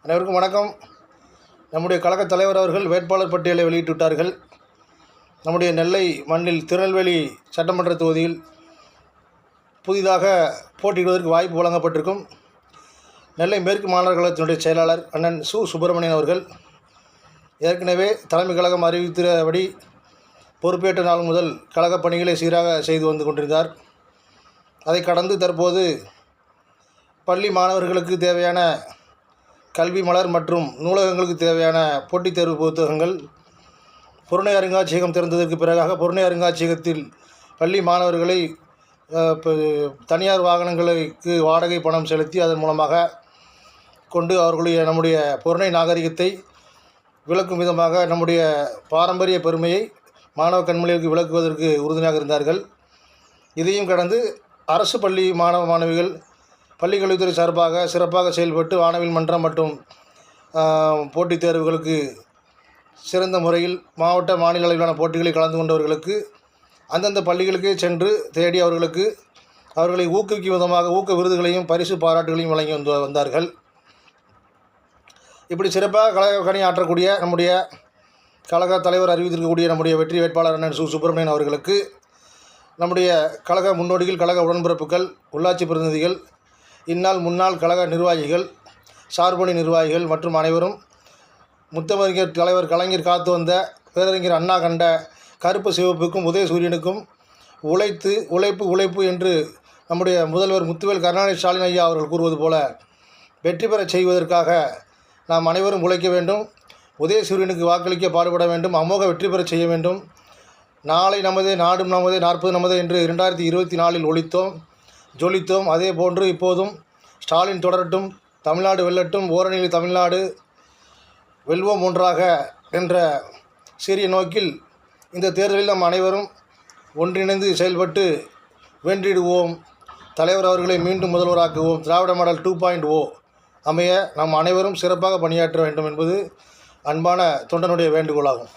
அனைவருக்கும் வணக்கம். நம்முடைய கழகத் தலைவர் அவர்கள் வேட்பாளர் பட்டியலை வெளியிட்டுவிட்டார்கள். நம்முடைய நெல்லை மண்ணில் திருநெல்வேலி சட்டமன்ற தொகுதியில் புதிதாக போட்டியிடுவதற்கு வாய்ப்பு வழங்கப்பட்டிருக்கும் நெல்லை மேற்கு மாநகர கழகத்தினுடைய செயலாளர் அண்ணன் சுப்பிரமணியன் அவர்கள் ஏற்கனவே தலைமை கழகம் அறிவித்தபடி பொறுப்பேற்ற நாள் முதல் கழகப் பணிகளை சீராக செய்து வந்து கொண்டிருந்தார். அதை கடந்து தற்போது பள்ளி மாணவர்களுக்கு தேவையான கல்வி மலர் மற்றும் நூலகங்களுக்கு தேவையான போட்டித் தேர்வு புத்தகங்கள் புறநகை அருங்காட்சியகம் திறந்ததற்கு பிறகாக புறநகை அருங்காட்சியகத்தில் பள்ளி மாணவர்களை தனியார் வாகனங்களுக்கு வாடகை பணம் செலுத்தி அதன் மூலமாக கொண்டு அவர்களுடைய நம்முடைய புறநகை நாகரிகத்தை விளக்கும் விதமாக நம்முடைய பாரம்பரிய பெருமையை மாணவ கண்மொழிகளுக்கு விளக்குவதற்கு உறுதுணையாக இருந்தார்கள். இதையும் கடந்து அரசு பள்ளி மாணவ மாணவிகள் பள்ளிக்கல்வித்துறை சார்பாக சிறப்பாக செயல்பட்டு வானவில் மன்றம் மற்றும் போட்டித் தேர்வுகளுக்கு சிறந்த முறையில் மாவட்ட மாநில அளவிலான போட்டிகளில் கலந்து கொண்டவர்களுக்கு அந்தந்த பள்ளிகளுக்கே சென்று தேடி அவர்களை ஊக்குவிக்கும் விதமாக ஊக்க விருதுகளையும் பரிசு பாராட்டுகளையும் வழங்கி வந்தார்கள். இப்படி சிறப்பாக கழக பணி ஆற்றக்கூடிய நம்முடைய கழக தலைவர் அறிவித்திருக்கக்கூடிய நம்முடைய வெற்றி வேட்பாளர் அண்ணன் சுப்பிரமணியன் அவர்களுக்கு நம்முடைய கழக முன்னோடிகள், கழக உடன்பிறப்புகள், உள்ளாட்சி பிரதிநிதிகள், இந்நாள் முன்னாள் கழக நிர்வாகிகள், சார்பணி நிர்வாகிகள் மற்றும் அனைவரும் முத்தமிழர் தலைவர் கலைஞர் காத்து வந்த பேரறிஞர் அண்ணா கண்ட கருப்பு சிவப்புக்கும் உதயசூரியனுக்கும் உழைப்பு என்று நம்முடைய முதல்வர் முத்துவேல் கருணாநிதி ஸ்டாலின் ஐயா அவர்கள் கூறுவது போல வெற்றி பெறச் செய்வதற்காக நாம் அனைவரும் உழைக்க வேண்டும். உதயசூரியனுக்கு வாக்களிக்க பாடுபட வேண்டும். அமோக வெற்றி பெறச் செய்ய வேண்டும். நாளை நமதே, நாடும் நமதே, 40 நமதே என்று 2024 ஜொலித்தோம். அதே போன்று இப்போதும் ஸ்டாலின் தொடரட்டும், தமிழ்நாடு வெல்லட்டும், ஓரணியில் தமிழ்நாடு வெல்வோம் ஒன்றாக என்ற சிறிய நோக்கில் இந்த தேர்தலில் நம் அனைவரும் ஒன்றிணைந்து செயல்பட்டு வென்றிடுவோம். தலைவர் அவர்களை மீண்டும் முதல்வராக்குவோம். திராவிட மாடல் 2.0 அமைய நாம் அனைவரும் சிறப்பாக பணியாற்ற வேண்டும் என்பது அன்பான தொண்டனுடைய வேண்டுகோளாகும்.